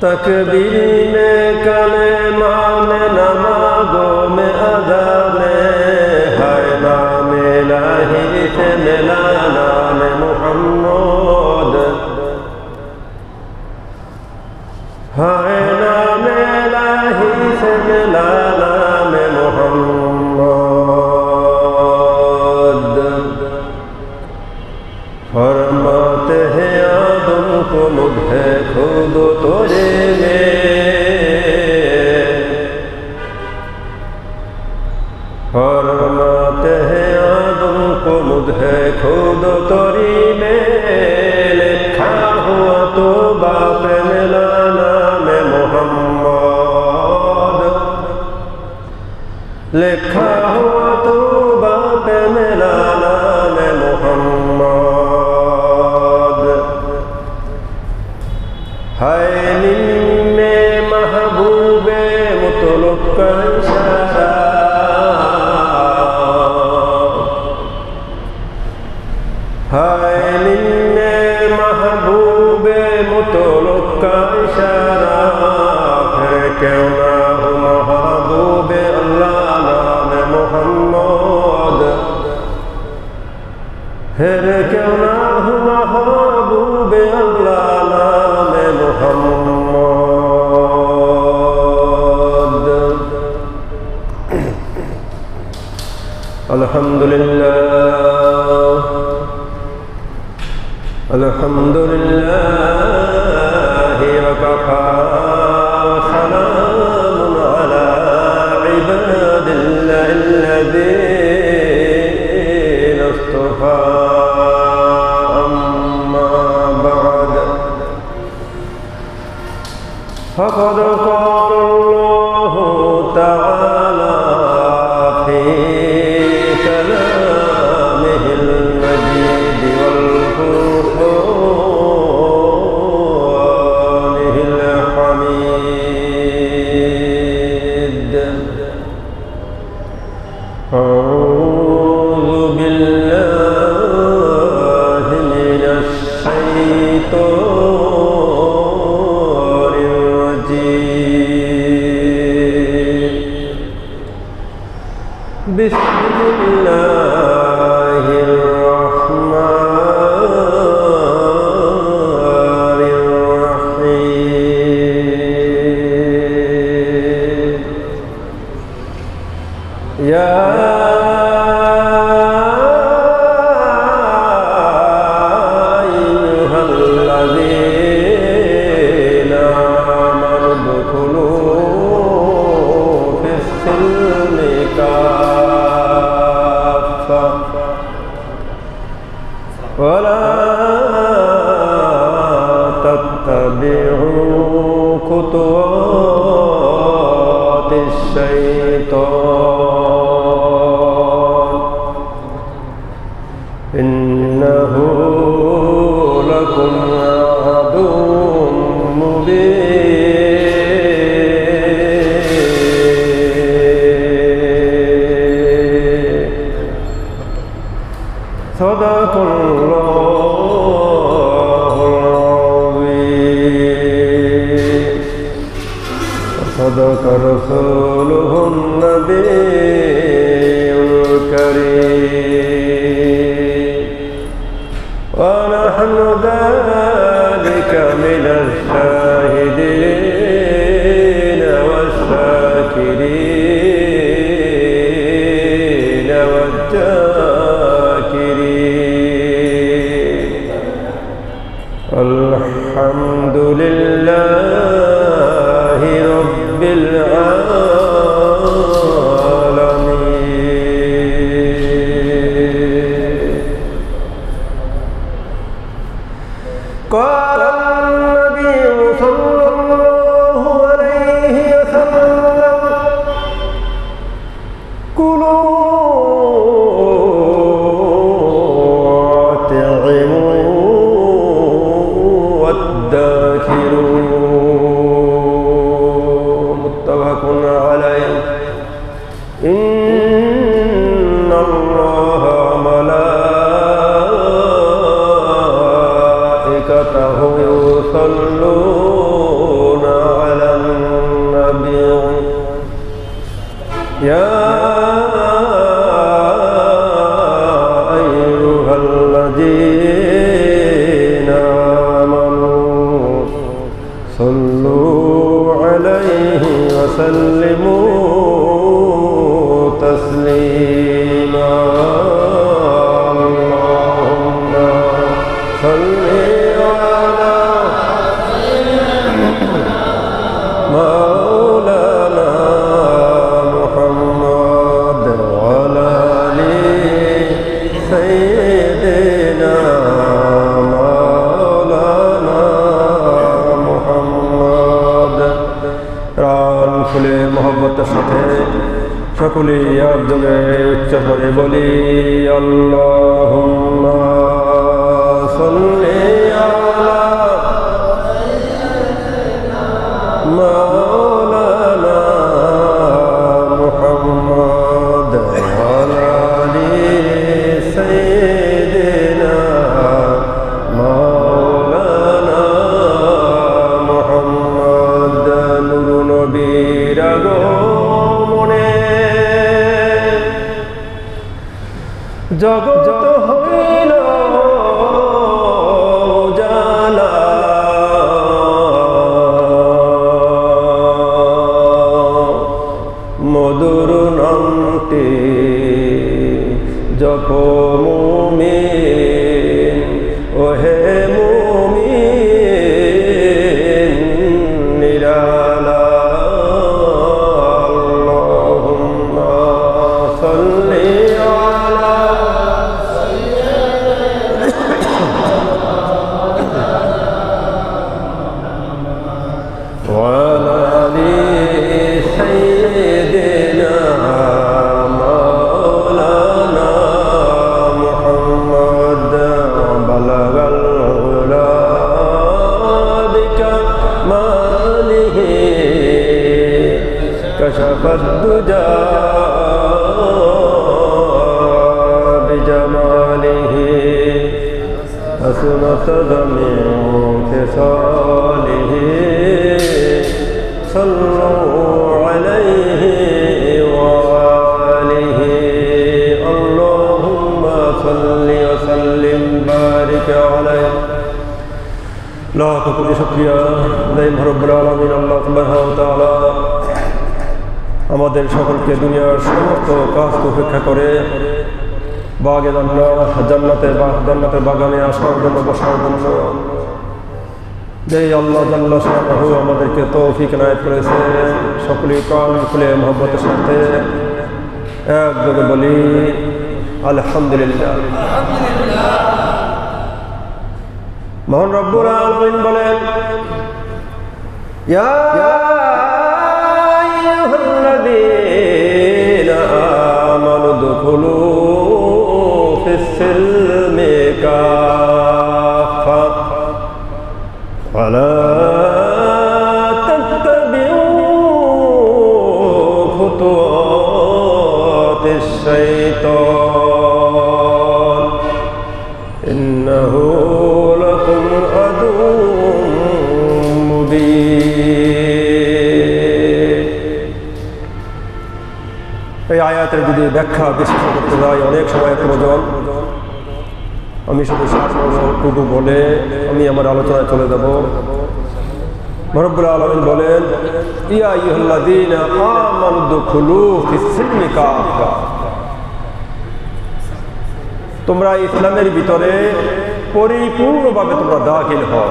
तकबीर में कलेमा में नमाज़ों में अदा में हाय नाम इलाही से मिला नाम मुहम्मद हाय नाम इलाही से मिला नाम मुहम्मद फरमाते हैं आदम को मुझे खुद तोरे में फरमाते हैं आदम को मुझे खुद तोरी में लिखा हुआ तो बाप मिला नाम मोहम्मद लिखा हुआ तो बाप मिला नाम मोहम्मद हाय निम्मे महबूबे मुतलुक का इशारा हाय निम्मे महबूबे मुतलुक का इशारा फिर क्यों ना हो महबूबे अल्लाह नाम मोहम्मद फिर क्यों ना हो महबूबे अल्लाह नाम मोहम्मद अल्हम्दुलिल्लाह अल्हम्दुलिल्लाह वकफा सलामुन अला इबादिल्लाहिल्लज़ीना इस्तफ़ा अम्मा बअद फ़क़द क़ालल्लाहु तआला फ़ी कलामिहिल मजीद वल أعوذ بالله من الشيطان الرجيم بسم الله الرحمن الرحيم يا أيها الذين آمنوا ادخلوا في السلم كافة ولا تتبعوا خطوات الشيطان إنه لكم عدو مبين صدق الله العظيم وصدق رسوله النبي الكريم ونحن ذلك من الشاهدين والشاكرين والذاكرين الحمد لله رب العالمين قال النبي صلى الله عليه وسلم كلوا واطعموا وادخروا متفق عليه إن الله وملائكته يصلون صلوا عليه وسلموا تسليما اللهم صل على مولانا محمد وعلى آل سيدنا مولانا محمد প্রাণ খুলে মহব্বতের সাথে সকলেই একযোগে উচ্চ করে বলি আল্লাহুম্মা সাল্লি আলা মাওলানা মুহাম্মদ ওয়া আলি সাইয়্যিদিনা মাওলানা মুহাম্মদ নূর নবীর আগমনে জগৎ হইল উজালা মধুর নামটি জপ মুমিন ওহে মুমিন নিরালা আল্লাহুম্মা সাল্লি আলা وعلى آل سيدنا مولانا محمد بلغ العلا بكماله كشف الدجى بجماله حسنت جميع خصاله صلوا عليه وآله اللهم صل وسلم بارك عليه লাখ কোটি শুকরিয়া দাইম রব্বুল আলামিন আল্লাহ সুবহানাহু ওয়া তাআলা আমাদের সকলকে দুনিয়ার সমস্ত কাজ উপেক্ষা করে বাগে জান্নাতের বাগানে আসার জন্য বসার জন্য যে আল্লাহ জাল্লা শাআনুহু আমাদেরকে তৌফিক এনায়েত করেছে সকলেই প্রাণ খুলে মহব্বতের সাথে একযোগে বলি আলহামদুলিল্লাহ। মহান রব্বুল আলামিন বলেন ইয়া আইয়ুহাল্লাযীনা আমানু দুখুলু ফিস-সিলমি কাফা ولا تتبعوا خطوات الشيطان إنه لكم عدو مبين এই আয়াতের যদি ব্যাখ্যা বিশ্লেষণ করতে যাই অনেক সময় প্রয়োজন আমি শুধু টুকু বলে আমি আমার আলোচনায় চলে যাব। রব্বুল আলামিন বলেন ইয়া আইয়ুহাল্লাযীনা আমানু দুখুলু ফিস-সিলমি কাফা তোমরা ইসলামের ভিতরে পরিপূর্ণভাবে তোমরা দাখিল হও।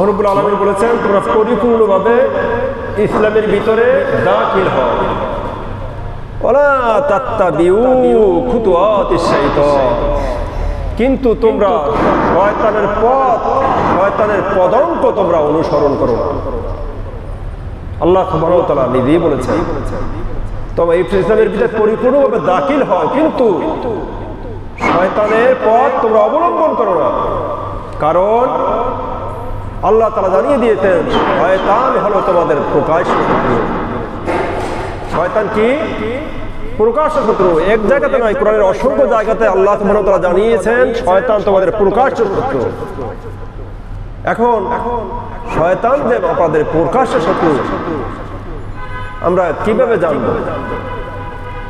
রব্বুল আলামিন বলেছেন তোমরা পরিপূর্ণভাবে ইসলামের ভিতরে দাখিল হও। ওয়ালা তাত্তাবিউ খুতুওয়াতিশ শাইতান কিন্তু তোমরা শয়তানের পথ শয়তানের পদাঙ্ক তোমরা অনুসরণ করো না। আল্লাহ সুবহানাহু ওয়া তাআলা নিজেই বলেছেন তোমরা এই ইসলামের ভিতরে পরিপূর্ণভাবে দাখিল হও কিন্তু শয়তানের পথ তোমরা অবলম্বন করো না। কারণ আল্লাহ তাআলা জানিয়ে দিয়েছেন শয়তান হলো তোমাদের প্রকাশ্য শত্রু। শয়তান কি? প্রকাশ্য শত্রু। এক জায়গাতে নয়, কোরআনের অসংখ্য জায়গাতে আল্লাহ সুবহানাহু ওয়া তাআলা জানিয়েছেন শয়তান তোমাদের প্রকাশ্য শত্রু। এখন শয়তান যে আপনাদের প্রকাশ্য শত্রু আমরা কিভাবে জানবো?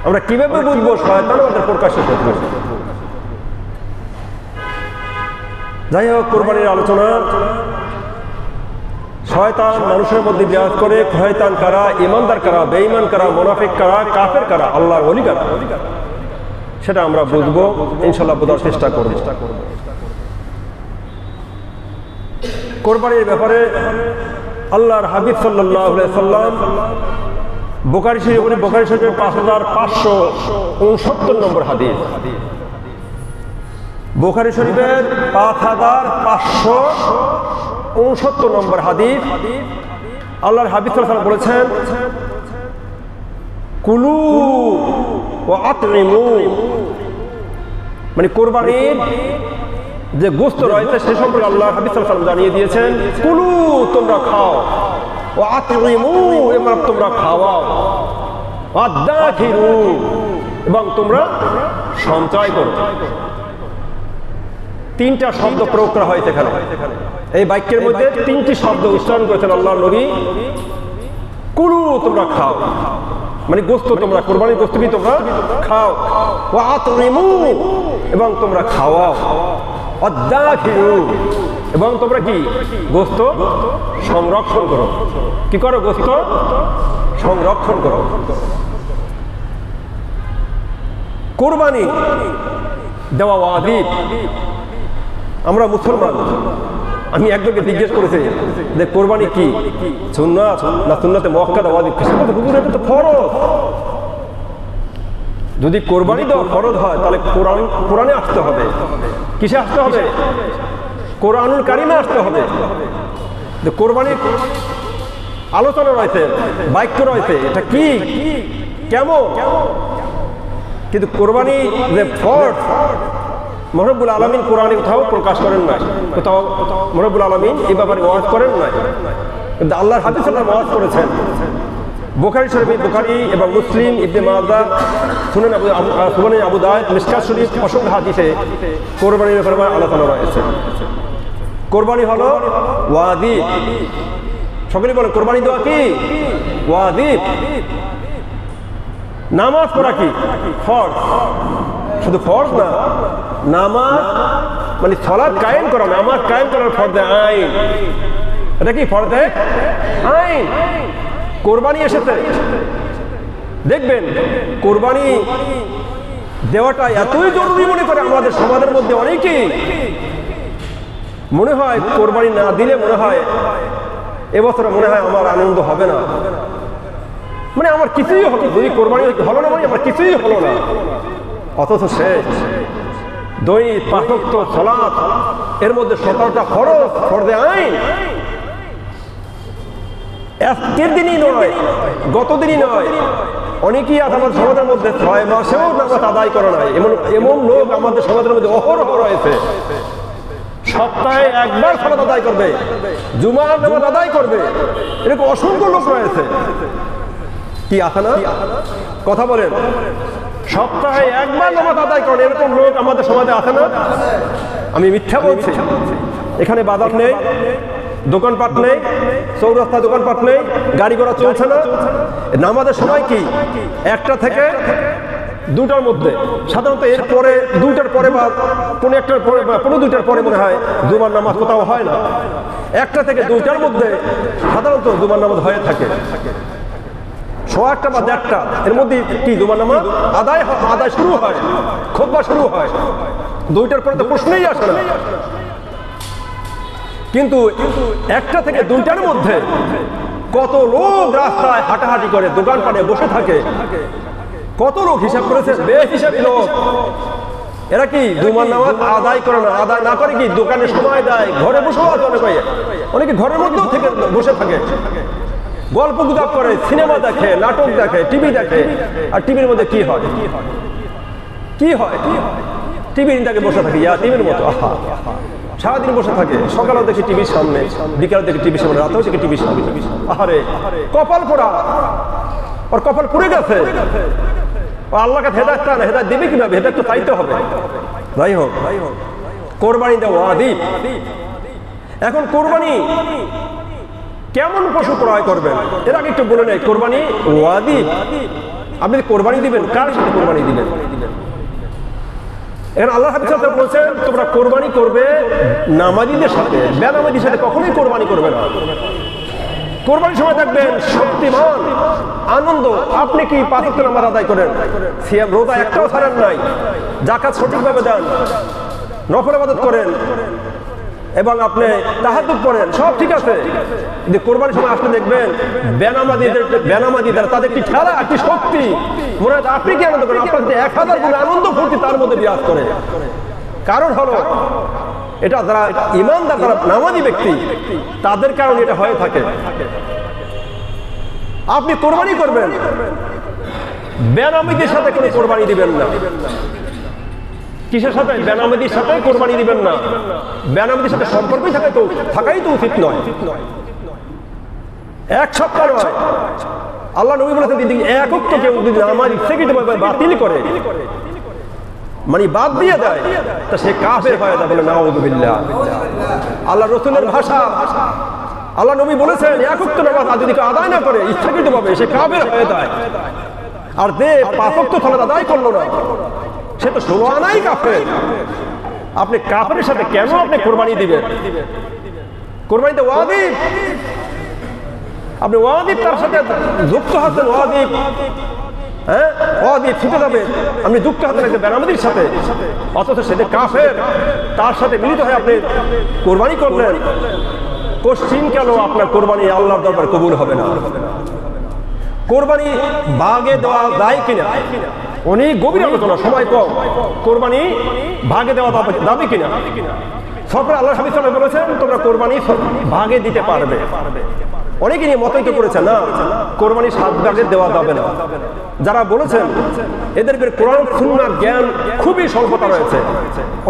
আমরা কিভাবে বুঝবো শয়তান আমাদের প্রকাশ্য শত্রু? যাই হোক, কোরবানির আলোচনা শয়তান মানুষের মধ্যে বিরাজ করে। শয়তান কারা, ইমানদার কারা, বেঈমান কারা, মুনাফিক কারা, কাফের কারা, আল্লাহর ওলি কারা, সেটা আমরা বুঝবো, ইনশাআল্লাহ বোঝার চেষ্টা করব। কোরবানির ব্যাপারে আল্লাহর হাবিব সাল্লাল্লাহু আলাইহি সাল্লাম বুখারী শরীফের 5569 নম্বর হাদিস, বুখারী শরীফের 5569 নম্বর হাদিস, আল্লাহর হাবিব সাল্লাল্লাহু আলাইহি সাল্লাম বলেছেন, কুলু ওয়া আতইমু, মানে কোরবানির যে গোশত রয়েছে সে সম্পর্কে আল্লাহর হাবিব সাল্লাল্লাহু আলাইহি সাল্লাম জানিয়ে দিয়েছেন, কুলু তোমরা খাও, ওয়া আতইমু এবং তোমরা খাওয়াও, ওয়াদাখিরু এবং তোমরা সঞ্চয় করো। তিনটা শব্দ প্রয়োগ করা হয়েছে এখানে। এই বাক্যের মধ্যে তিনটি শব্দ উচ্চারণ করেছেন আল্লাহর নবী। কুলু তোমরা খাও, মানে গোশত তোমরা, কোরবানির গোশত কি তোমরা খাও, ওয়া আতইমু এবং তোমরা খাওয়াও, ওয়াদাখিরু এবং তোমরা কি গোশত সংরক্ষণ করো। কি করো? গোশত সংরক্ষণ করো। কোরবানি দেওয়া ওয়াজিব। আমরা মুসলমান, আমি একজনকে জিজ্ঞেস করেছি যে কোরবানি কি সুন্নাত না সুন্নাতে মুআক্কাদা ওয়াজিব? হুজুর এটা তো ফরজ। যদি কোরবানি দেওয়া ফরজ হয় তাহলে কোরআনে আসতে হবে। কিসে আসতে হবে? কোরআনুল কারিমে আসতে হবে। কোরবানির আলোচনা রয়েছে, বাক্য রয়েছে, এটা কি কেমন, কিন্তু কোরবানি যে ফরজ রব্বুল আলামিন কোরআনে কোথাও প্রকাশ করেন নাই, কোথাও রব্বুল আলামিন এই ব্যাপারে ওয়াজ করেন নাই, কিন্তু আল্লাহর হাবিব সাল্লাল্লাহু আলাইহি ওয়াজ করেছেন। বুখারী শরীফ, বুখারী এবং মুসলিম, ইবনে মাজাহ, সুনান আবু দাউদ, মিশকাত শরীফ অসংখ্য হাদিসে কোরবানির ব্যাপারে আলোচনা রয়েছে। কোরবানি হলো ওয়াজিব। সকলেই বলেন কোরবানি দেওয়া কি ওয়াজিব। নামাজ পড়া কি ফরজ। শুধু ফরজ না, নামাজ মানে সালাত কায়েম করা, নামাজ কায়েম করার ফরজে আইন। এটা কি ফরজে আইন। কোরবানি এসেছে, দেখবেন কোরবানি দেওয়াটা এতই জরুরি মনে করে আমাদের সমাজের মধ্যে অনেকেই। মনে হয় কোরবানি না দিলে মনে হয় এবছর মনে হয় আমার আনন্দ হবে না, মানে আমার কিছুই হলো, যদি কোরবানি হলো না মানে আমার কিছুই হলো না। অথচ শেষ দৈনিক 5 ওয়াক্ত সালাত, এর মধ্যে 17টা ফরজ, ফরজে আইন। আজকের দিনই নয়, গত দিনই নয়, অনেকেই আছে আমাদের সমাজের মধ্যে 6 মাসেও নামাজ আদায় করে নাই। এমন লোক আমাদের সমাজের মধ্যে অহরহ রয়েছে। সপ্তাহে একবার সালাত আদায় করবে, জুমার নামাজ আদায় করবে, এরকম অসংখ্য লোক রয়েছে। কি আছে না? কথা বলেন। সপ্তাহে একবার নামাজ আদায় করেন এরকম লোক আমাদের সমাজে আছে না? আমি মিথ্যা বলছি? এখানে বাজার নেই, দোকানপাট নেই, চৌরাস্তা দোকানপাট নেই, গাড়ি ঘোড়া চলছে না। নামাজের সময় কি 1টা থেকে 2টার মধ্যে, সাধারণত এরপরে 2টার পরে বা 1:15 পরে বা 2:15 পরে মনে হয় জুমার নামাজ কোথাও হয় না। 1টা থেকে 2টার মধ্যে সাধারণত জুমার নামাজ হয়ে থাকে। 1:15 বা 1:30 এর মধ্যে কি জুমার নামাজ আদায় শুরু হয়, খুতবা শুরু হয়। 2টার পরে তো প্রশ্নই আসে না। কিন্তু 1টা থেকে 2টার মধ্যে কত লোক রাস্তায় হাঁটাহাঁটি করে, দোকানপাটে বসে থাকে, কত লোক হিসাব করেছে, বেহিসাবি লোক। এরা কি জুমার নামাজ আদায় করে না? আদায় না করে কি দোকানে সময় দেয়, ঘরে বসেও আছে। অনেকে ঘরের মধ্যেও থেকে বসে থাকে, গল্প গুজব করে, সিনেমা দেখে, নাটক দেখে, টিভি দেখে। আর টিভির মধ্যে কি হয়? কি হয়? টিভির তাকে বসে থাকে টিভির মতো। আহা, সারাদিন বসে থাকে, সকালেও দেখি টিভির সামনে, বিকালে দেখি টিভির সামনে, রাতেও দেখি টিভির সামনে। আহারে, কপাল পোড়া, ওর কপাল পুড়ে গেছে। আল্লাহকে হেদায়েত চায় না, হেদায়েত দিবে কিভাবে? হেদায়েত তো চাইতে হবে। যাই হোক, কোরবানি দেওয়া ওয়াজিব। এখন কোরবানি কেমন পশু ক্রয় করবেন এর আগে একটু বলে নেই। কোরবানি ওয়াজিব। আপনি কোরবানি দিবেন, কার সাথে কোরবানি দিবেন? এখন আল্লাহ হাবিব সাল্লাল্লাহু আলাইহি ওয়াসাল্লাম বলেছেন তোমরা কোরবানি করবে নামাজীদের সাথে, বেনামাজীর সাথে কখনোই কোরবানি করবে না। কোরবানির সময় থাকবেন শক্তিমান, আনন্দ। আপনি কি 5 ওয়াক্ত নামাজ আদায় করেন, সিয়াম রোজা একটাও ছাড়েন নাই, যাকাত সঠিকভাবে দেন, নফল ইবাদত করেন এবং আপনি তাহাজ্জুদ পড়েন, সব ঠিক আছে। কিন্তু কোরবানির সময় আসলে দেখবেন বেনামাজিদের তাদের কি খেলা, কি শক্তি, মনে হয় আপনি কি আনন্দ করেন, আপনার 1000 গুণ আনন্দ ফুর্তি তার মধ্যে বিরাজ করে। কারণ হলো এটা যারা ইমানদার, যারা নামাজি ব্যক্তি, তাদের কারণে এটা হয়ে থাকে। আপনি কোরবানি করবেন, বেনামাজিদের সাথে কোনো কোরবানি দিবেন না। কিসের সাথে? বেনামাজির সাথে কোরবানি দিবেন না। বেনামাজির সাথে সম্পর্কই থাকাই তো উচিত নয়। এক সপ্তাহ নয়, আল্লাহ নবী বলেছেন যদি এক ওয়াক্ত কেউ যদি নামাজ ইচ্ছাকৃতভাবে বাতিল করে, মানে বাদ দিয়ে দেয়, তা সে কাফের হয়ে যাবে, বলে নাউযুবিল্লাহ। আল্লাহ রাসূলের ভাষা, আল্লাহ নবী বলেছেন এক ওয়াক্ত নামাজ যদি কেউ আদায় না করে ইচ্ছাকৃতভাবে, সে কাফের হয়ে যায়। আর 5 ওয়াক্ত সালাত আদায় করলো না, সে তো 16 আনাই কাফের। আপনি কাফেরের সাথে কেন আপনি কোরবানি দিবেন? কোরবানিতে ওয়াজিব, আপনি ওয়াজিব তার সাথে যুক্ত হচ্ছেন, ওয়াজিব, হ্যাঁ ওয়াজিব ছুটে যাবে, আপনি যুক্ত হচ্ছেন একটা বেনামাজির সাথে, অথচ সেটা কাফের, তার সাথে মিলিত হয়ে আপনি কোরবানি করলেন। কোশ্চিন কেন আপনার কোরবানি আল্লাহর দরবারে কবুল হবে না? কোরবানি ভাগে দেওয়া যায় কিনা, অনেক গভীর আলোচনা, সময় কম। কোরবানি ভাগে দেওয়া যাবে কিনা? সরকার আল্লাহ হাবিব সাল্লাল্লাহু আলাইহি ওয়াসাল্লাম বলেছেন তোমরা কোরবানি ভাগে দিতে পারবে। অনেকে নিয়ে মতৈক্য করেছে না, কোরবানি 7 ভাগে দেওয়া যাবে না। যারা বলেছেন এদের কোরআন সুন্নাহর জ্ঞান খুবই স্বল্পতা রয়েছে,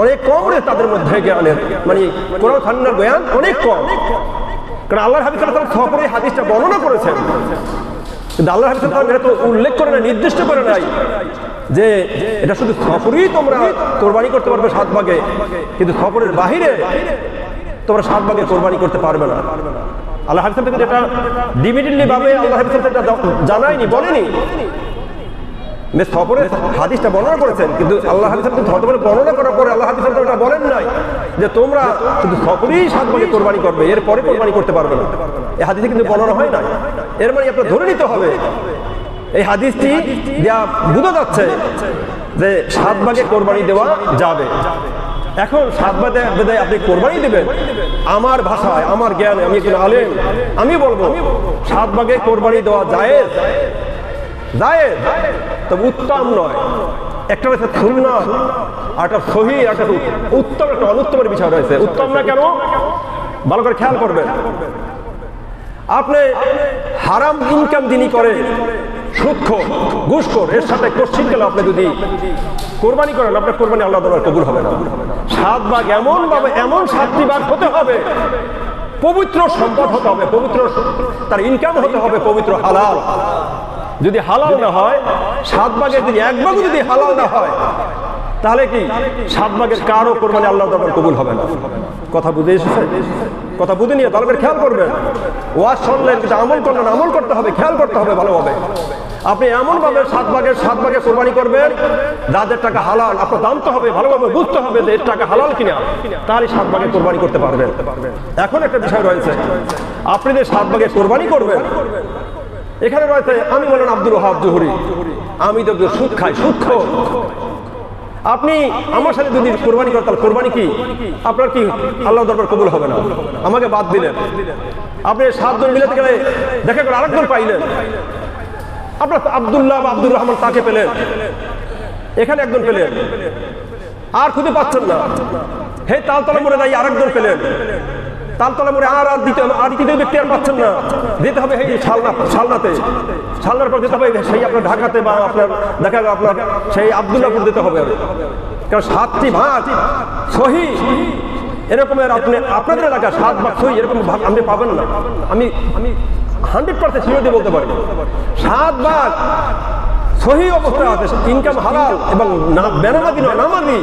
অনেক কম রয়েছে তাদের মধ্যে জ্ঞানের, মানে কোরআন সুন্নাহর জ্ঞান অনেক কম। কারণ আল্লাহ হাবিব সাল্লাল্লাহু আলাইহি ওয়াসাল্লাম সফরে হাদিসটা বর্ণনা করেছেন, কিন্তু আল্লাহ হাবিব সাল্লাল্লাহু আলাইহি ওয়াসাল্লাম এটা তো উল্লেখ করে না, নির্দিষ্ট করে নাই যে এটা শুধু সফরেই তোমরা কোরবানি করতে পারবে 7 ভাগে, কিন্তু সফরের বাহিরে তোমরা 7 ভাগে কোরবানি করতে পারবে না। আল্লাহ হাবিব সাল্লাল্লাহু আলাইহি ওয়াসাল্লাম এটা ডিমিটেডলি ভাবে আল্লাহ হাবিব সাল্লাল্লাহু আলাইহি ওয়াসাল্লাম এটা জানায়নি, বলেনি। সফরের হাদিসটা বর্ণনা করেছেন, কিন্তু আল্লাহ হাবিব সাল্লাল্লাহু আলাইহি ওয়াসাল্লাম বর্ণনা করার পরে আল্লাহ হাবিব সাল্লাল্লাহু আলাইহি ওয়াসাল্লাম এটা বলেন নাই যে তোমরা শুধু সফরেই 7 ভাগে কোরবানি করবে, এরপরে কোরবানি করতে পারবে না। এই হাদিসে কিন্তু বর্ণনা হয় না। এর মানে আপনার ধরে নিতে হবে এই হাদিসটি দেয়া বোঝা যাচ্ছে যে 7 ভাগে কোরবানি দেওয়া যাবে। এখন 7 ভাগে আপনি কোরবানি দেবেন, আমার ভাষায়, আমার জ্ঞানে, আমি একজন আলেম, আমি বলবো 7 ভাগে কোরবানি দেওয়া জায়েজ, জায়েজ, তবে উত্তম নয়। একটা রয়েছে সুন্নাহ, আর একটা সহিহ, একটা উত্তম, একটা অনুত্তমের বিষয় রয়েছে। উত্তম না কেন ভালো করে খেয়াল করবেন। আপনি হারাম ইনকাম যিনি করে, সুদখোর, ঘুষখোর, এর সাথে কোশ্চিন গেল আপনি যদি কোরবানি করেন, আপনার কোরবানি আল্লাহ দরবারে কবুল হবে না। 7 ভাগ এমন ভাবে, এমন 7টি ভাগ হতে হবে, পবিত্র সম্পদ হতে হবে, পবিত্র তার ইনকাম হতে হবে, পবিত্র হালাল। যদি হালাল না হয়, 7 ভাগের যদি 1 ভাগও যদি হালাল না হয়, তাহলে কি 7 ভাগের কারো কোরবানি আল্লাহ দরবারে কবুল হবে না। কথা বুঝে এসেছে? কথা বুঝে নিয়ে ভালো করে খেয়াল করবেন। ওয়াজ শুনলেন কিন্তু আমল করলেন, আমল করতে হবে, খেয়াল করতে হবে ভালোভাবে। আপনি এমন ভাবে 7 ভাগে কোরবানি করবেন যাদের টাকা হালাল, আপনার জানতে হবে, ভালোভাবে বুঝতে হবে যে এর টাকা হালাল কিনা, তাহলে 7 ভাগে কোরবানি করতে পারবেন। এখন একটা বিষয় রয়েছে, আপনি যে 7 ভাগে কোরবানি করবেন, এখানে রয়েছে আমি বলেন আব্দুল ওয়াহাব জোহরি, আমি তো সুদ খাই, সুদখোর। আপনি আমার সাথে যদি কোরবানি করেন, তাহলে কোরবানি কি আপনার কি আল্লাহ দরবার কবুল হবে না? আমাকে বাদ দিলেন, আপনি 7 জন মিলাতে গেলে দেখা করে আরেকজন পাইলেন, আপনার আব্দুল্লাহ বা আব্দুর রহমান তাকে পেলেন, এখানে একজন পেলেন, আর খুঁজে পাচ্ছেন না। হে তালতলা মোড়ে যাই আরেকজন পেলেন, তালতলা মোড়ে আর তৃতীয় ব্যক্তি আর পাচ্ছেন না, যেতে হবে এই শালনাতে, শালনার পর যেতে হবে সেই আপনার ঢাকাতে, বা আপনার দেখা গেল আপনার সেই আব্দুল্লাহপুর যেতে হবে। কারণ 7টি ভাগ সহি এরকমের আপনাদের এলাকা 7 ভাগ সহি এরকম ভাগ আপনি পাবেন না। আমি 100% সিওরিটি বলতে পারি 7 ভাগ সহি অবস্থায় আছে, ইনকাম হালাল এবং বেনামাজি নয়, নামাজি।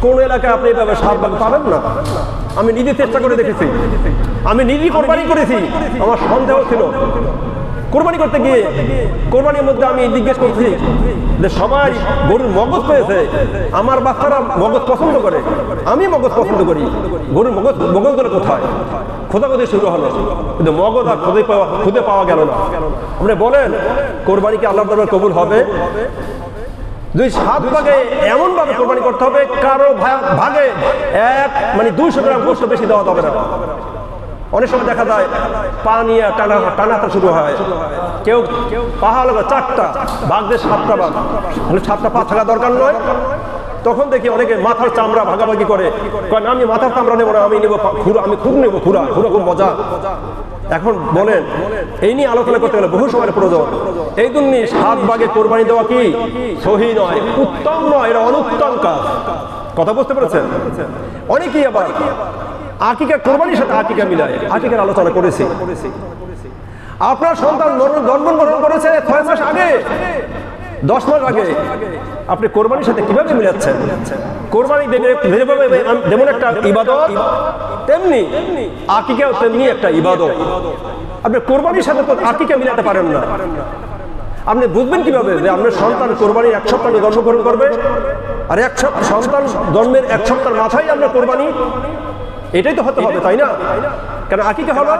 কোন এলাকায় আপনি এভাবে 7 ভাগ পাবেন না। আমি নিজে চেষ্টা করে দেখেছি, আমি নিজেই কোরবানি করেছি, আমার সন্দেহ ছিল কোরবানি করতে গিয়ে কোরবানির মধ্যে আমি জিজ্ঞেস করছি যে সবাই গরুর মগজ পেয়েছে, আমার বাচ্চারা মগজ পছন্দ করে, আমি মগজ পছন্দ করি, গরুর মগজগুলো কোথায়? খোঁজাখুঁজি শুরু হলো, কিন্তু মগজ আর খুঁজে পাওয়া গেল না। আপনি বলেন কোরবানি কি আল্লাহর দরবারে কবুল হবে? 7 ভাগে এমন ভাবে কোরবানি করতে হবে কারো ভাগে 200 গ্রাম গোশত বেশি দেওয়া যাবে না। অনেক সময় দেখা যায় পা নিয়ে টানাটা শুরু হয়, কেউ পাহাড় 4টা ভাগ দিয়ে 7টা ভাগ, 7টা পা থাকা দরকার নয়। তখন দেখি অনেকে মাথার চামড়া ভাগাভাগি করে, না আমি মাথার চামড়া নেবো না, আমি নেবো খুরা, আমি খুব নেবো খুরা খুব মজা। এখন বলেন এই নিয়ে আলোচনা করতে গেলে বহু সময়ের প্রয়োজন। এই জন্য 7 ভাগে কোরবানি দেওয়া কি সহি নয়, উত্তম নয়, এটা অনুত্তম কাজ। কথা বুঝতে পেরেছেন? অনেকেই আবার আকিকা কোরবানির সাথে আকিকা মিলায়, আকিকার আলোচনা করেছি। আপনার সন্তান জন্মগ্রহণ করেছে 6 মাস আগে, 10 মাস আগে, আপনি কোরবানির সাথে কিভাবে মিলাচ্ছেন? কোরবানি যেমন একটা ইবাদত, তেমনি আকিকাও তেমনি একটা ইবাদত। আপনি কোরবানির সাথে তো আকিকা মিলাতে পারেন না। আপনি বুঝবেন কিভাবে যে আপনার সন্তান কোরবানির 1 সপ্তাহ জন্মগ্রহণ করবে, আর সন্তান জন্মের 1 সপ্তাহের মাথায় আপনার কোরবানি? এটাই তো হতে হবে, তাই না? কেন আকিকা হলো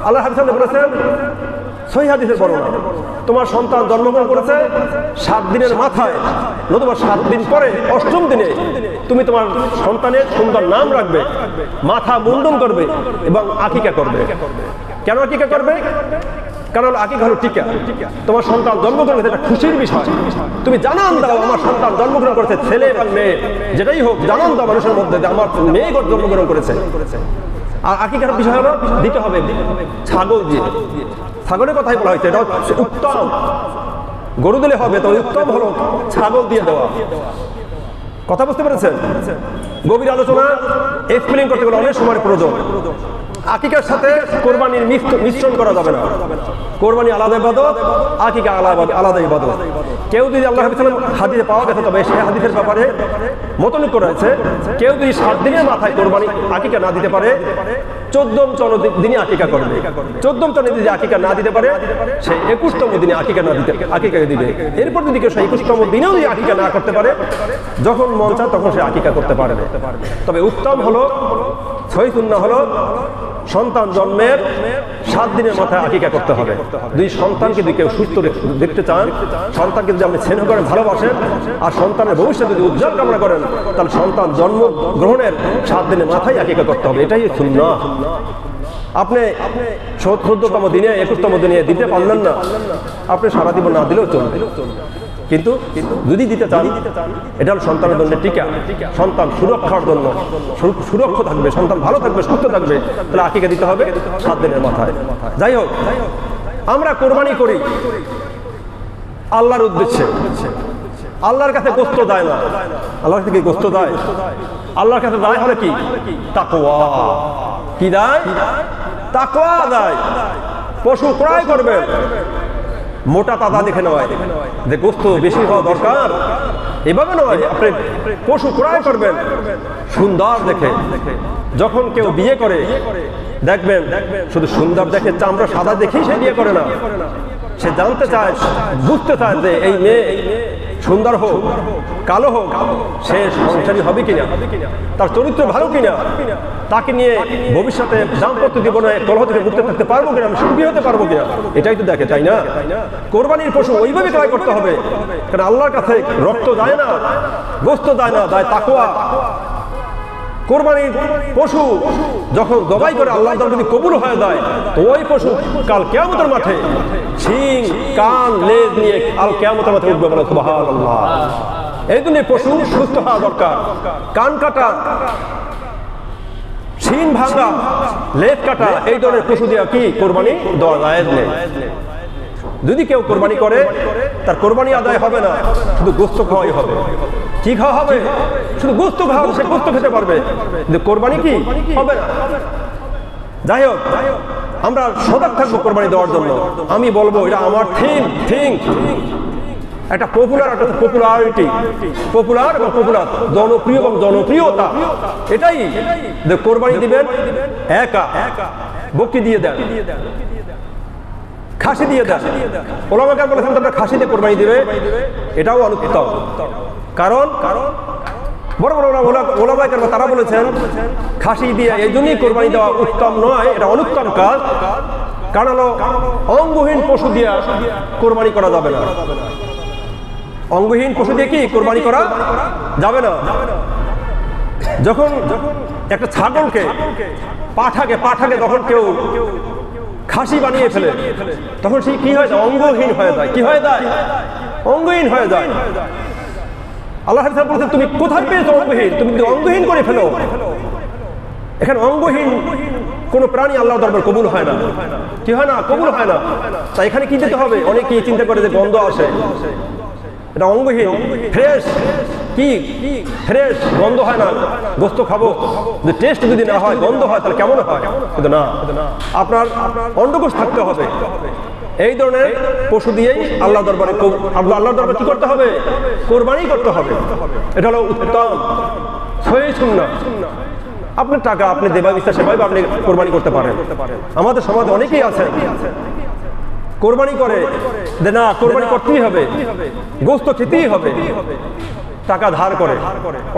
আল্লাহ হাদিসে বলেছেন, সহিহ হাদিসের বর্ণনা, তোমার সন্তান জন্মগ্রহণ করেছে 7 দিনের মাথায়, নতুবা 7 দিন পরে 8ম দিনে তুমি তোমার সন্তানের সুন্দর নাম রাখবে, মাথা মুন্ডন করবে এবং আকিকা করবে। কেন আকিকা করবে? কারণ আকিকা হলো টিকা। তোমার সন্তান জন্মগ্রহণ করেছে, এটা খুশির বিষয়। তুমি জানান দাও আমার সন্তান জন্মগ্রহণ করেছে, ছেলে এবং মেয়ে যেটাই হোক, জানান দাও মানুষের মধ্যে যে আমার মেয়ে জন্মগ্রহণ করেছে। আর আকিকার বিষয় হলো দিতে হবে ছাগল দিয়ে। ছাগলের কথাই বলা হয়েছে, এটা উত্তম। গরু দিলে হবে, তো উত্তম হলো ছাগল দিয়ে দেওয়া। কথা বুঝতে পেরেছেন? গভীর আলোচনা এক্সপ্লেইন করতে গেলে অনেক সময় প্রয়োজন। আকিকার সাথে কোরবানির মিশ্রণ করা যাবে না। কোরবানি আলাদা ইবাদত, আকিকা আলাদা ইবাদত। কেউ যদি আল্লাহ হাদিসে পাওয়া গেছে, তবে সেই হাদিসের ব্যাপারে মতনৈক্য করা হয়েছে। কেউ যদি 7 দিনের মাথায় কোরবানি আকিকা না দিতে পারে, 14ম দিনে আকিকা করবে। 14ম যদি আকিকা না দিতে পারে, সে 21তম দিনে আকিকা দিবে। এরপর যদি কেউ 21তম দিনেও যদি আকিকা না করতে পারে, যখন মন চায় তখন সে আকিকা করতে পারবে। তবে উত্তম হলো, সহিহ সুন্নাহ হলো, সন্তান জন্মের 7 দিনের মাথায় আকিকা করতে হবে। দুই সন্তানকে যদি কেউ সুস্থ দেখতে চান, সন্তানকে যদি আপনি স্নেহ করেন, ভালোবাসেন, আর সন্তানের ভবিষ্যৎ যদি উজ্জ্বল কামনা করেন, তাহলে সন্তান জন্মগ্রহণের 7 দিনের মাথায় আকিকা করতে হবে। এটাই সুন্নাহ। আপনি 14তম দিনে 21তম দিনে দিতে পারলেন না, আপনি সারা জীবন না দিলেও চলবে। কিন্তু যদি দিতে চান, এটা হল সন্তানের জন্য টিকা, সন্তান সুরক্ষার জন্য, সুরক্ষা থাকবে, সন্তান ভালো থাকবে, সুস্থ থাকবে, তাহলে আকিকা দিতে হবে 7 দিনের মাথায়। যাই হোক, আমরা কোরবানি করি আল্লাহর উদ্দেশ্যে। আল্লাহর কাছে গোশত দেয় না। আল্লাহর কাছে কি গোশত দেয়? আল্লাহর কাছে দেয় হলে কি? তাকওয়া। কি দেয়? তাকওয়া দেয়। পশু ক্রয় করবেন, মোটা তাজা দেখে নয় যে গোশত বেশি হওয়া দরকার, এভাবে নয়। আপনি পশু ক্রয় করবেন সুন্দর দেখে। যখন কেউ বিয়ে করে দেখবেন শুধু সুন্দর দেখে, চামড়া সাদা দেখেই সে বিয়ে করে না। সে জানতে চায়, বুঝতে চায় যে এই মেয়ে সুন্দর হোক, কালো হোক, সে সংসারী হবে কিনা, তার চরিত্র ভালো কিনা, তাকে নিয়ে ভবিষ্যতে দাম্পত্য জীবনে কলহ থেকে মুক্ত থাকতে পারবো কিনা, আমি সুখী হতে পারবো কিনা, এটাই তো দেখে, তাই না? কোরবানির পশু ওইভাবে ক্রয় করতে হবে, কারণ আল্লাহর কাছে রক্ত যায় না, গোশত যায় না, যায় তাকওয়া। কোরবানির পশু যখন জবাই করে আল্লাহর দরবারে যদি কবুল হয়ে যায়, তো ওই পশু কাল কিয়ামতের মাঠে শিং, কান, লেজ নিয়ে আল কিয়ামতের মাঠে উঠবে, বলে সুবহানাল্লাহ। এই জন্য পশু সুস্থ হওয়া দরকার। কান কাটা, শিং ভাঙা, লেজ কাটা, এই ধরনের পশু দিয়ে কি কোরবানি দেওয়া জায়েজ নেই। যদি কেউ কোরবানি করে, তার কোরবানি আদায় হবে না, শুধু গোশত খাওয়াই হবে। কি খাওয়া হবে? শুধু গোশত খাওয়া, সে গোশত খেতে পারবে, কিন্তু কোরবানি কি হবে না। যাই হোক, আমরা সজাগ থাকবো কোরবানি দেওয়ার জন্য। আমি বলবো এটা আমার থিঙ্ক, একটা পপুলার, একটা পপুলারিটি, পপুলার এবং পপুলার, জনপ্রিয় এবং জনপ্রিয়তা, এটাই যে কোরবানি দিবেন একা, বকরি দিয়ে দেন, খাসি দিয়ে দেন। ওলামা কেরাম বলেছেন তোমরা খাসি দিয়ে কোরবানি দিবে, এটাও অনুত্তম। কারণ বড় বড় ওলামা কেরাম তারা বলেছেন খাসি দিয়ে এই জন্যই কোরবানি দেওয়া উত্তম নয়, এটা অনুত্তম কাজ। কারণ হলো অঙ্গহীন পশু দিয়ে কোরবানি করা যাবে না। অঙ্গহীন পশু দিয়ে কি কোরবানি করা যাবে না। যখন একটা ছাগলকে পাঠাকে যখন কেউ খাসি বানিয়ে ফেলে তখন সে কি হয়, অঙ্গহীন হয়ে যায়। কি হয়ে যায়? অঙ্গহীন হয়ে যায়। আল্লাহ বলছেন তুমি কোথায় পেয়েছো অঙ্গহীন? তুমি অঙ্গহীন করে ফেলো। এখানে অঙ্গহীন কোন প্রাণী আল্লাহ দরবার কবুল হয় না। কি হয় না? কবুল হয় না। তাই এখানে কি দিতে হবে? অনেকেই চিন্তা করে যে গন্ধ আসে, এটা অঙ্গহীন। ফ্রেশ কি ফ্রেশ গন্ধ হয় না, গোস্ত খাবো, টেস্ট যদি না হয়, গন্ধ হয়, তাহলে কেমন হয়? কিন্তু না, আপনার অন্ডকোষ থাকতে হবে। এই ধরনের পশু দিয়েই আল্লাহ দরবারে আল্লাহর দরবারে কি করতে হবে? কোরবানি করতে হবে। এটা হলো উত্তম সহিহ সুন্নাহ। আপনার টাকা আপনি দেবা ইচ্ছা সেভাবে আপনি কোরবানি করতে পারেন। আমাদের সমাজে অনেকেই আছেন কোরবানি করে যে না কোরবানি করতেই হবে, গোস্ত খেতেই হবে, টাকা ধার করে,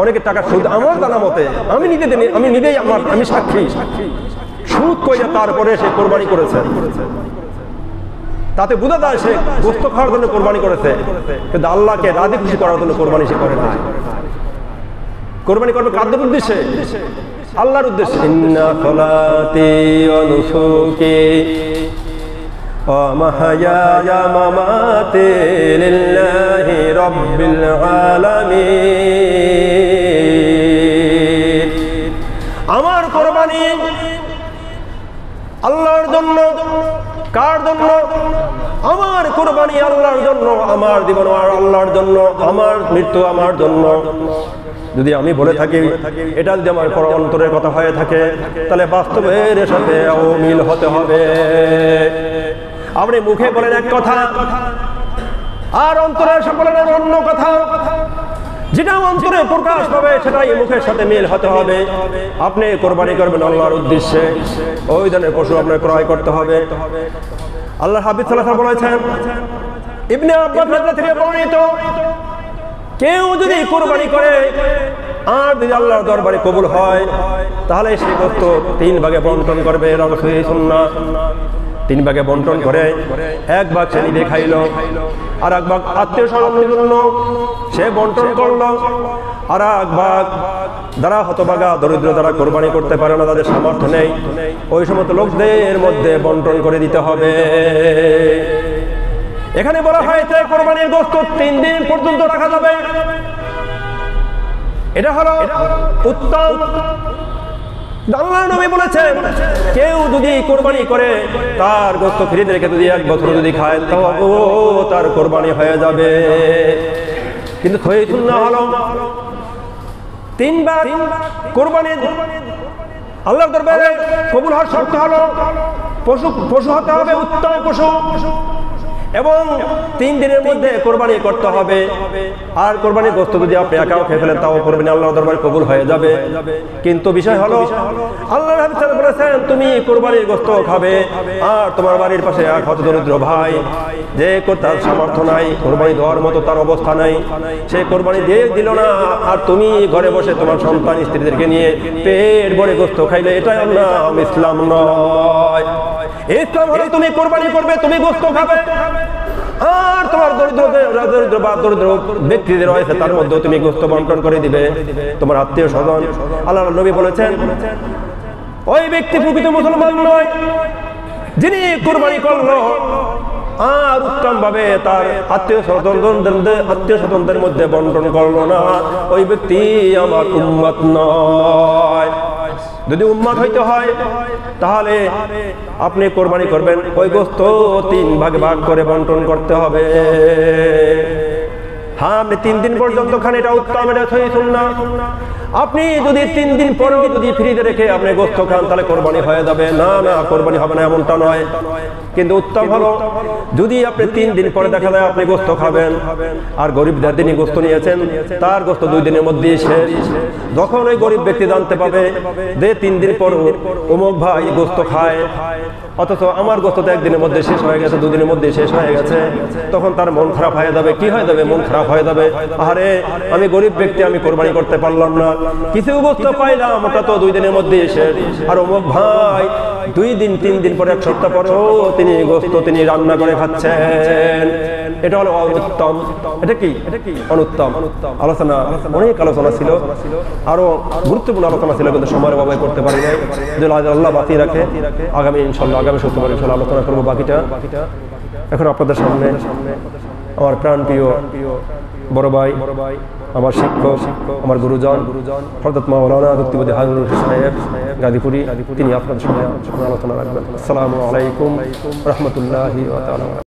অনেকের টাকা সুদ। আমার জানা মতে আমি নিজেই আমি সাক্ষী, সুদ কইরা তারপরে সে কোরবানি করেছে। তাতে বোঝা যায় সে গোস্ত খাওয়ার জন্য কোরবানি করেছে, কিন্তু আল্লাহকে রাজি খুশি করার জন্য কোরবানি সে করে না। কোরবানি করবে কাদের উদ্দেশ্যে? আল্লাহর উদ্দেশ্যে। ইন্না সলাতি ওয়া নুসুকি ওয়া মাহইয়ায়া মামাতি লিল্লাহি রাব্বিল আলামিন। আমার কোরবানি আল্লাহর জন্য। কার জন্য? আমার কোরবানি আল্লাহর জন্য। আমার জীবন আল্লাহর জন্য, আমার মৃত্যু আমার জন্য। যদি আমি বলে থাকি এটা যদি আমার অন্তরের কথা হয়ে থাকে, তাহলে বাস্তবের সাথে মিল হতে হবে। আপনি মুখে বলেন এক কথা আর অন্তরের সাথে বলেন অন্য কথা। যেটা অন্তরে প্রকাশ হবে সেটাই মুখের সাথে মিল হতে হবে। আপনি কোরবানি করবেন আল্লাহর উদ্দেশ্যে, ওই ধরনের পশু আপনার ক্রয় করতে হবে। আল্লাহ হাবিব সাল্লাল্লাহু আলাইহি ওয়াসাল্লাম বলেছেন, ইবনে আব্বাস রাদিয়াল্লাহু থেকে বর্ণিত, কেউ যদি কোরবানি করে আর যদি আল্লাহর দরবারে কবুল হয় তাহলে সেই গোশত 3 ভাগে বন্টন করবে। সহিহ সুন্নাহ। 3 ভাগে বন্টন করে 1 ভাগ সে নিজে খাইলো, আর 1 ভাগ আত্মীয় স্বজনের জন্য সে বন্টন করলো, আর 1 ভাগ যারা হতভাগা দরিদ্র যারা কোরবানি করতে পারে না, তাদের সামর্থ্য নেই, ওই সমস্ত লোকদের মধ্যে বন্টন করে দিতে হবে। এখানে বলা হয়েছে কোরবানির গোশত 3 দিন পর্যন্ত রাখা যাবে। এটা হলো উত্তম। আল্লাহর নবী বলেছেন কেউ যদি কোরবানি করে তার গোশত ফ্রিজে রেখে যদি 1 বছর যদি খায় তাও তার কোরবানি হয়ে যাবে। কিন্তু সহিহ সুন্নাহ হলো 3 বার কোরবানি আল্লাহর দরবারে কবুল হওয়ার শর্ত হলো পশু হতে হবে উত্তম পশু, এবং 3 দিনের মধ্যে কোরবানি করতে হবে। আর কোরবানির গোশত যদি আপনি একাও খেয়ে ফেলেন তাও কোরবানি আল্লাহর দরবারে কবুল হয়ে যাবে। কিন্তু বিষয় হলো আল্লাহর হাবিব সাল্লাল্লাহু আলাইহি ওয়াসাল্লাম বলেছেন তুমি কোরবানির গোশত খাবে, আর তোমার বাড়ির পাশে এক হতদরিদ্র ভাই যে তার সামর্থ্য নাই, কোরবানি দেওয়ার মতো তার অবস্থা নাই, সে কোরবানি দিয়ে দিল না, আর তুমি ঘরে বসে তোমার সন্তান স্ত্রীদেরকে নিয়ে পেট ভরে গোশত খাইলে, এটাই আল্লাহ ইসলাম নয়। ইসলাম হলো তুমি কোরবানি করবে, তুমি গোশত খাবে, আর তোমার দরিদ্র ব্যক্তিদের রয়েছে তার মধ্যে তুমি গোশত বন্টন করে দিবে, তোমার আত্মীয় স্বজন। আল্লাহর নবী বলেছেন ওই ব্যক্তি প্রকৃত মুসলমান নয় যিনি কোরবানি করলো আর উত্তম ভাবে তার আত্মীয় স্বজনদের মধ্যে বন্টন করলো না, ওই ব্যক্তি আমার উম্মত নয়। যদি উম্মত হইতে হয় তাহলে আপনি কোরবানি করবেন, ওই গোশত 3 ভাগে ভাগ করে বন্টন করতে হবে। হ্যাঁ, আপনি 3 দিন পর্যন্ত খান, এটা উত্তম, এটা সহিহ সুন্নাহ। আপনি যদি 3 দিন পরেও যদি ফ্রিজে রেখে আপনি গোশত খান তাহলে কোরবানি হয়ে যাবে। না না, কোরবানি হবে না এমনটা নয়। কিন্তু উত্তম হলো যদি আপনি 3 দিন পরে দেখা যায় আপনি গোশত খাবেন, আর গরিবদের যিনি গোশত নিয়েছেন তার গোশত 2 দিনের মধ্যেই শেষ। যখন ওই গরিব ব্যক্তি জানতে পাবে যে 3 দিন পর অমুক ভাই গোশত খায়, অথচ আমার গোস্ত তো একদিনের মধ্যে শেষ হয়ে গেছে, দুদিনের মধ্যে শেষ হয়ে গেছে, তখন তার মন খারাপ হয়ে যাবে। কি হয়ে যাবে? মন খারাপ হয়ে যাবে। আরে আমি গরিব ব্যক্তি, আমি কোরবানি করতে পারলাম না, কিছু গোস্ত পাইলাম, ওটা তো 2 দিনের মধ্যে শেষ। আর অমুক ভাই 2 দিন 3 দিন পরে, 1 সপ্তাহ পরেও তিনি গোস্ত তিনি রান্না করে খাচ্ছেন। এটা হলো অনুত্তম। এটা কি অনুত্তম আলোচনা। অনেক আলোচনা ছিল, আরো গুরুত্বপূর্ণ আলোচনা ছিল, কিন্তু সময়ের অভাবে করতে পারি নাই। যদি আল্লাহ বাকি রাখে আগামী ইনশাল্লাহ আগামী শুক্রবার ইনশাল্লাহ আলোচনা করবো বাকিটা। এখন আপনাদের সামনে আমার প্রাণপ্রিয় বড় ভাই, আমার শিক্ষক, আমার গুরুজন হযরত মাওলানা মুফতি হারুন সাহেব গাজীপুরি, তিনি আপনাদের সামনে আলোচনা রাখবেন। আসসালামু আলাইকুম ওয়া রাহমাতুল্লাহি ওয়া বারাকাতুহু।